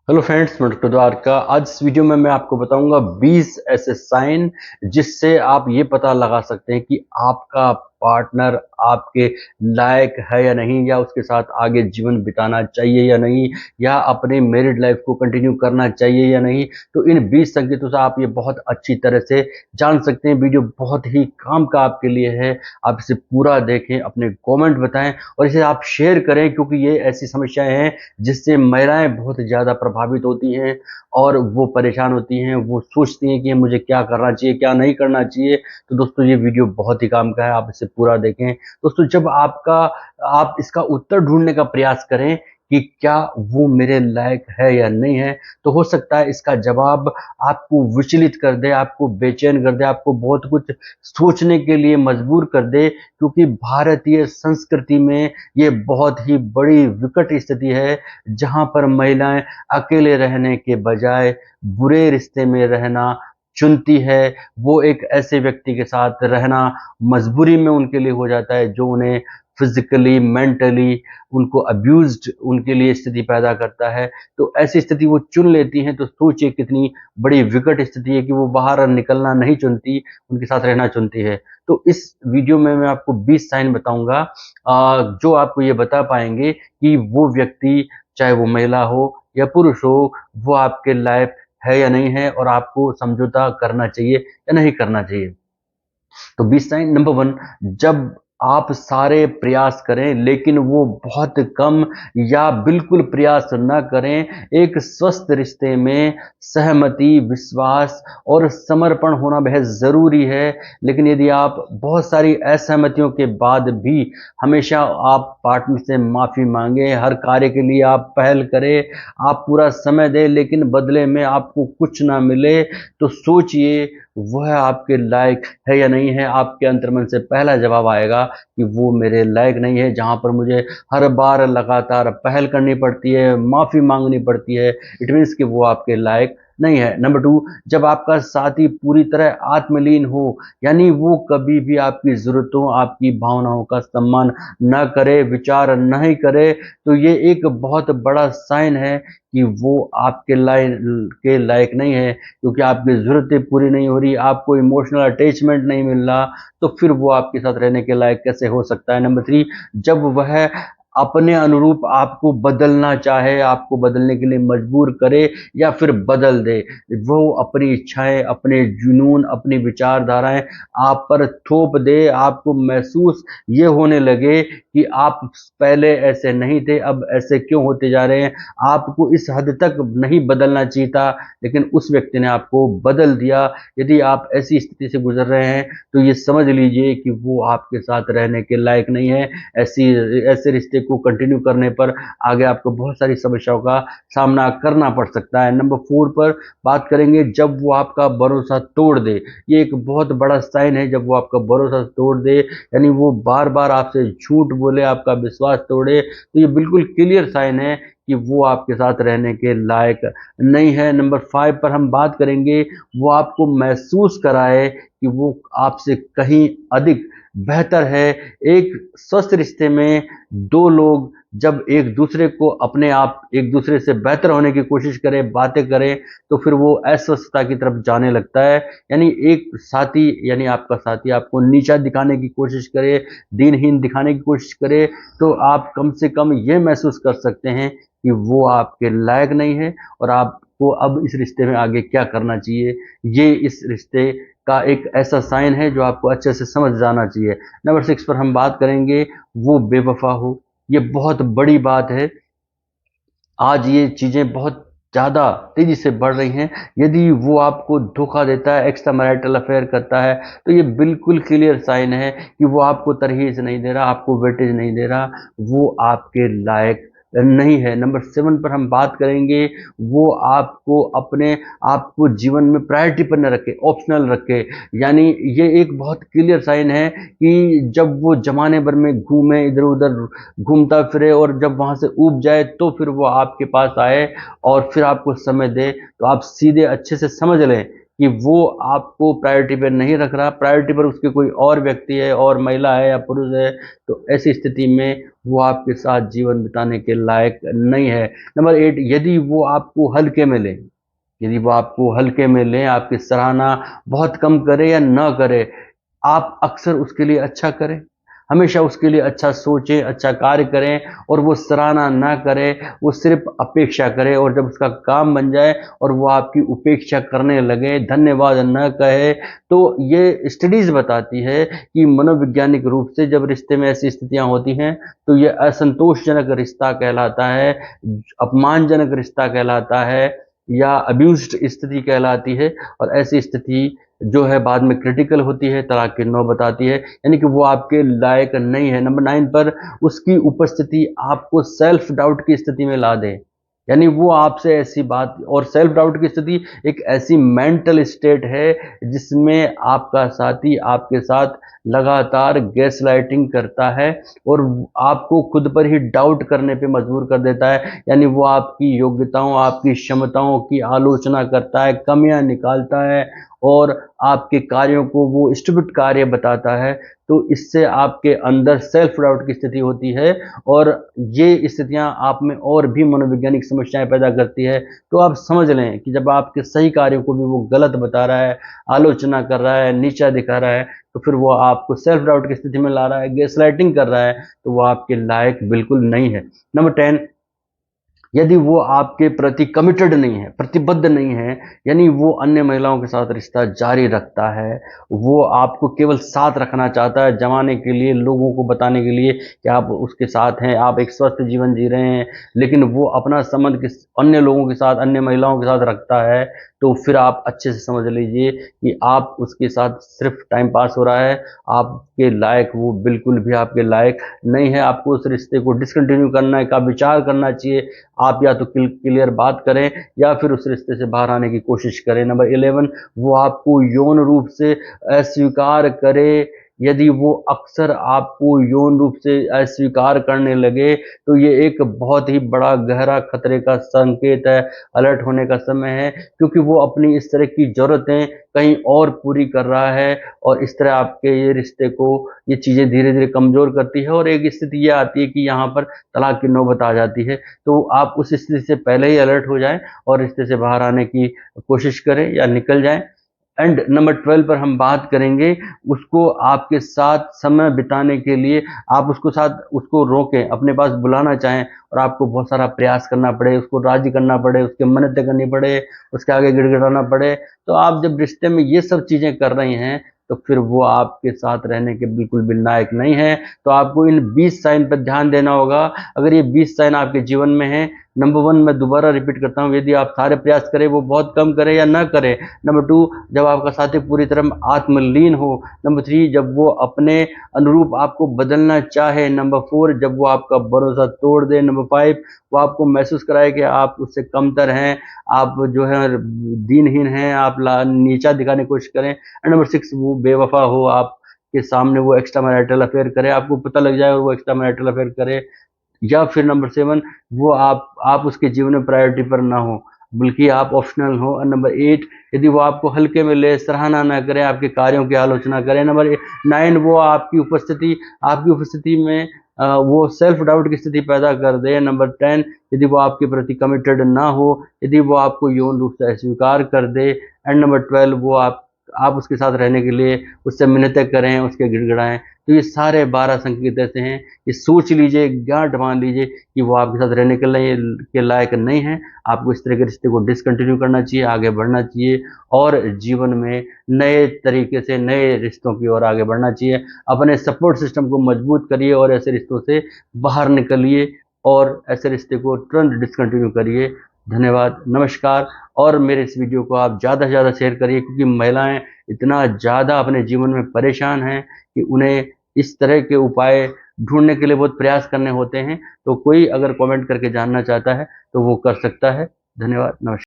Hello friends, मैं doctor Dwarka. आज इस वीडियो में मैं आपको बताऊंगा 20 ऐसे साइन जिससे आप ये पता लगा सकते हैं कि आपका पार्टनर आपके लायक है या नहीं, या उसके साथ आगे जीवन बिताना चाहिए या नहीं, या अपने मैरिड लाइफ को कंटिन्यू करना चाहिए या नहीं। तो इन 20 संकेतों से आप ये बहुत अच्छी तरह से जान सकते हैं। वीडियो बहुत ही काम का आपके लिए है। आप इसे पूरा देखें, अपने कमेंट बताएं और इसे आप शेयर करें, क्योंकि ये ऐसी समस्याएं हैं जिससे महिलाएं बहुत ज़्यादा प्रभावित होती हैं और वो परेशान होती हैं। वो सोचती हैं कि मुझे क्या करना चाहिए, क्या नहीं करना चाहिए। तो दोस्तों, ये वीडियो बहुत ही काम का है, आप इसे पूरा देखें। दोस्तों, जब आप इसका उत्तर ढूंढने का प्रयास करें कि क्या वो मेरे लायक है या नहीं है, तो हो सकता है इसका जवाब आपको विचलित कर दे, आपको बेचैन कर दे, आपको बहुत कुछ सोचने के लिए मजबूर कर दे। क्योंकि भारतीय संस्कृति में ये बहुत ही बड़ी विकट स्थिति है, जहां पर महिलाएं अकेले रहने के बजाय बुरे रिश्ते में रहना चुनती है। वो एक ऐसे व्यक्ति के साथ रहना मजबूरी में उनके लिए हो जाता है जो उन्हें फिजिकली, मेंटली उनको अब्यूज्ड उनके लिए स्थिति पैदा करता है। तो ऐसी स्थिति वो चुन लेती हैं। तो सोचिए कितनी बड़ी विकट स्थिति है कि वो बाहर निकलना नहीं चुनती, उनके साथ रहना चुनती है। तो इस वीडियो में मैं आपको 20 साइन बताऊंगा जो आपको ये बता पाएंगे कि वो व्यक्ति, चाहे वो महिला हो या पुरुष हो, वो आपके लायक है या नहीं है, और आपको समझौता करना चाहिए या नहीं करना चाहिए। तो 20 साइन। नंबर 1, जब आप सारे प्रयास करें लेकिन वो बहुत कम या बिल्कुल प्रयास न करें। एक स्वस्थ रिश्ते में सहमति, विश्वास और समर्पण होना बेहद ज़रूरी है। लेकिन यदि आप बहुत सारी असहमतियों के बाद भी हमेशा आप पार्टनर से माफ़ी मांगें, हर कार्य के लिए आप पहल करें, आप पूरा समय दें, लेकिन बदले में आपको कुछ ना मिले, तो सोचिए वह आपके लायक है या नहीं है। आपके अंतर्मन से पहला जवाब आएगा कि वो मेरे लायक नहीं है। जहाँ पर मुझे हर बार लगातार पहल करनी पड़ती है, माफ़ी मांगनी पड़ती है, इट मीन्स कि वो आपके लायक नहीं है। नंबर 2, जब आपका साथी पूरी तरह आत्मलीन हो, यानी वो कभी भी आपकी ज़रूरतों, आपकी भावनाओं का सम्मान न करे, विचार नहीं करे, तो ये एक बहुत बड़ा साइन है कि वो आपके लायक नहीं है। क्योंकि आपकी ज़रूरतें पूरी नहीं हो रही, आपको इमोशनल अटैचमेंट नहीं मिल रहा, तो फिर वो आपके साथ रहने के लायक कैसे हो सकता है। नंबर 3, जब वह अपने अनुरूप आपको बदलना चाहे, आपको बदलने के लिए मजबूर करे या फिर बदल दे, वो अपनी इच्छाएं, अपने जुनून, अपनी विचारधाराएं आप पर थोप दे, आपको महसूस ये होने लगे कि आप पहले ऐसे नहीं थे, अब ऐसे क्यों होते जा रहे हैं। आपको इस हद तक नहीं बदलना चाहिए था, लेकिन उस व्यक्ति ने आपको बदल दिया। यदि आप ऐसी स्थिति से गुजर रहे हैं तो ये समझ लीजिए कि वो आपके साथ रहने के लायक नहीं है। ऐसे रिश्ते को कंटिन्यू करने पर आगे आपको बहुत सारी समस्याओं का सामना करना पड़ सकता है। नंबर 4 पर बात करेंगे, जब वो आपका भरोसा तोड़ दे। ये एक बहुत बड़ा साइन है, जब वो आपका भरोसा तोड़ दे, यानी वो बार बार आपसे झूठ बोले, आपका विश्वास तोड़े, तो ये बिल्कुल क्लियर साइन है कि वो आपके साथ रहने के लायक नहीं है। नंबर 5 पर हम बात करेंगे, वो आपको महसूस कराए कि वो आपसे कहीं अधिक बेहतर है। एक स्वस्थ रिश्ते में दो लोग जब एक दूसरे को, अपने आप एक दूसरे से बेहतर होने की कोशिश करें, बातें करें, तो फिर वो अस्वस्थता की तरफ जाने लगता है। यानी एक साथी, यानी आपका साथी आपको नीचा दिखाने की कोशिश करे, दीनहीन दिखाने की कोशिश करे, तो आप कम से कम ये महसूस कर सकते हैं कि वो आपके लायक नहीं है और आपको अब इस रिश्ते में आगे क्या करना चाहिए। ये इस रिश्ते का एक ऐसा साइन है जो आपको अच्छे से समझ जाना चाहिए। नंबर 6 पर हम बात करेंगे, वो बेवफा हो। ये बहुत बड़ी बात है। आज ये चीज़ें बहुत ज़्यादा तेज़ी से बढ़ रही हैं। यदि वो आपको धोखा देता है, एक्स्ट्रा मैरिटल अफेयर करता है, तो ये बिल्कुल क्लियर साइन है कि वो आपको तरहीज़ नहीं दे रहा, आपको वेटेज नहीं दे रहा, वो आपके लायक नहीं है। नंबर 7 पर हम बात करेंगे, वो आपको अपने आप को जीवन में प्रायोरिटी पर न रखे, ऑप्शनल रखे। यानी ये एक बहुत क्लियर साइन है कि जब वो ज़माने भर में घूमे, इधर-उधर घूमता फिरे और जब वहाँ से ऊब जाए, तो फिर वो आपके पास आए और फिर आपको समय दे, तो आप सीधे अच्छे से समझ लें कि वो आपको प्रायोरिटी पर नहीं रख रहा, प्रायोरिटी पर उसके कोई और व्यक्ति है, और महिला है या पुरुष है, तो ऐसी स्थिति में वो आपके साथ जीवन बिताने के लायक नहीं है। नंबर 8, यदि वो आपको हल्के में लें, यदि वो आपको हल्के में लें, आपकी सराहना बहुत कम करे या ना करे, आप अक्सर उसके लिए अच्छा करें, हमेशा उसके लिए अच्छा सोचें, अच्छा कार्य करें, और वो सराहना ना करे, वो सिर्फ अपेक्षा करे, और जब उसका काम बन जाए और वो आपकी उपेक्षा करने लगे, धन्यवाद न कहे, तो ये स्टडीज बताती है कि मनोवैज्ञानिक रूप से जब रिश्ते में ऐसी स्थितियां होती हैं तो ये असंतोषजनक रिश्ता कहलाता है, अपमानजनक रिश्ता कहलाता है, या अब्यूज्ड स्थिति कहलाती है, और ऐसी स्थिति जो है बाद में क्रिटिकल होती है, तलाक की नौबत आती है, यानी कि वो आपके लायक नहीं है। नंबर 9 पर, उसकी उपस्थिति आपको सेल्फ डाउट की स्थिति में ला दे, यानी वो आपसे ऐसी बात, और सेल्फ डाउट की स्थिति एक ऐसी मेंटल स्टेट है जिसमें आपका साथी आपके साथ लगातार गैसलाइटिंग करता है और आपको खुद पर ही डाउट करने पे मजबूर कर देता है, यानी वो आपकी योग्यताओं, आपकी क्षमताओं की आलोचना करता है, कमियां निकालता है, और आपके कार्यों को वो स्टूपिड कार्य बताता है। तो इससे आपके अंदर सेल्फ डाउट की स्थिति होती है, और ये स्थितियां आप में और भी मनोवैज्ञानिक समस्याएं पैदा करती है। तो आप समझ लें कि जब आपके सही कार्यों को भी वो गलत बता रहा है, आलोचना कर रहा है, नीचा दिखा रहा है, तो फिर वो आपको सेल्फ डाउट की स्थिति में ला रहा है, गैसलाइटिंग कर रहा है, तो वो आपके लायक बिल्कुल नहीं है। नंबर 10, यदि वो आपके प्रति कमिटेड नहीं है, प्रतिबद्ध नहीं है, यानी वो अन्य महिलाओं के साथ रिश्ता जारी रखता है, वो आपको केवल साथ रखना चाहता है, जमाने के लिए, लोगों को बताने के लिए कि आप उसके साथ हैं, आप एक स्वस्थ जीवन जी रहे हैं, लेकिन वो अपना संबंध किस अन्य लोगों के साथ, अन्य महिलाओं के साथ रखता है, तो फिर आप अच्छे से समझ लीजिए कि आप उसके साथ सिर्फ टाइम पास हो रहा है, आपके लायक वो बिल्कुल भी आपके लायक नहीं है। आपको उस रिश्ते को डिसकंटिन्यू करने का विचार करना चाहिए। आप या तो क्लियर बात करें या फिर उस रिश्ते से बाहर आने की कोशिश करें। नंबर 11, वो आपको यौन रूप से अस्वीकार करे, यदि वो अक्सर आपको यौन रूप से अस्वीकार करने लगे, तो ये एक बहुत ही बड़ा गहरा खतरे का संकेत है, अलर्ट होने का समय है, क्योंकि वो अपनी इस तरह की ज़रूरतें कहीं और पूरी कर रहा है, और इस तरह आपके ये रिश्ते को, ये चीज़ें धीरे धीरे कमज़ोर करती है, और एक स्थिति ये आती है कि यहाँ पर तलाक की नौबत आ जाती है। तो आप उस स्थिति से पहले ही अलर्ट हो जाएं और रिश्ते से बाहर आने की कोशिश करें या निकल जाएं। एंड नंबर 12 पर हम बात करेंगे, उसको आपके साथ समय बिताने के लिए आप उसको रोकें, अपने पास बुलाना चाहें, और आपको बहुत सारा प्रयास करना पड़े, उसको राजी करना पड़े, उसके मन्नतें करनी पड़े, उसके आगे गिड़गिड़ाना पड़े, तो आप जब रिश्ते में ये सब चीज़ें कर रही हैं, तो फिर वो आपके साथ रहने के बिल्कुल भी लायक नहीं है। तो आपको इन 20 साइन पर ध्यान देना होगा। अगर ये 20 साइन आपके जीवन में है, नंबर 1 मैं दोबारा रिपीट करता हूँ, यदि आप सारे प्रयास करें, वो बहुत कम करें या ना करें। नंबर 2, जब आपका साथी पूरी तरह आत्मलीन हो। नंबर 3, जब वो अपने अनुरूप आपको बदलना चाहे। नंबर 4, जब वो आपका भरोसा तोड़ दे। नंबर 5, वो आपको महसूस कराए कि आप उससे कमतर हैं, आप जो है दीनहीन हैं, आप नीचा दिखाने की कोशिश करें। एंड नंबर 6, वो बेवफा हो, आपके सामने वो एक्स्ट्रा मैरिटल अफेयर करे, आपको पता लग जाए और वो एक्स्ट्रा मैरिटल अफेयर करे। या फिर नंबर 7, वो आप उसके जीवन में प्रायोरिटी पर ना हो, बल्कि आप ऑप्शनल हो। और नंबर 8, यदि वो आपको हल्के में ले, सराहना ना करे, आपके कार्यों की आलोचना करे। नंबर 9, वो आपकी उपस्थिति में वो सेल्फ डाउट की स्थिति पैदा कर दे। नंबर 10, यदि वो आपके प्रति कमिटेड ना हो, यदि वो आपको यौन रूप से अस्वीकार कर दे। एंड नंबर 12, वो आप उसके साथ रहने के लिए उससे मिन्नतें करें, उसके गिड़गिड़ाएं। तो ये सारे 12 संकेत ऐसे हैं, ये सोच लीजिए, गांठ बांध लीजिए कि वो आपके साथ रहने के लायक नहीं है। आपको इस तरह के रिश्ते को डिसकंटिन्यू करना चाहिए, आगे बढ़ना चाहिए, और जीवन में नए तरीके से नए रिश्तों की ओर आगे बढ़ना चाहिए। अपने सपोर्ट सिस्टम को मजबूत करिए और ऐसे रिश्तों से बाहर निकलिए, और ऐसे रिश्ते को तुरंत डिसकंटिन्यू करिए। धन्यवाद, नमस्कार। और मेरे इस वीडियो को आप ज़्यादा से ज़्यादा शेयर करिए, क्योंकि महिलाएं इतना ज़्यादा अपने जीवन में परेशान हैं कि उन्हें इस तरह के उपाय ढूंढने के लिए बहुत प्रयास करने होते हैं। तो कोई अगर कमेंट करके जानना चाहता है तो वो कर सकता है। धन्यवाद, नमस्कार।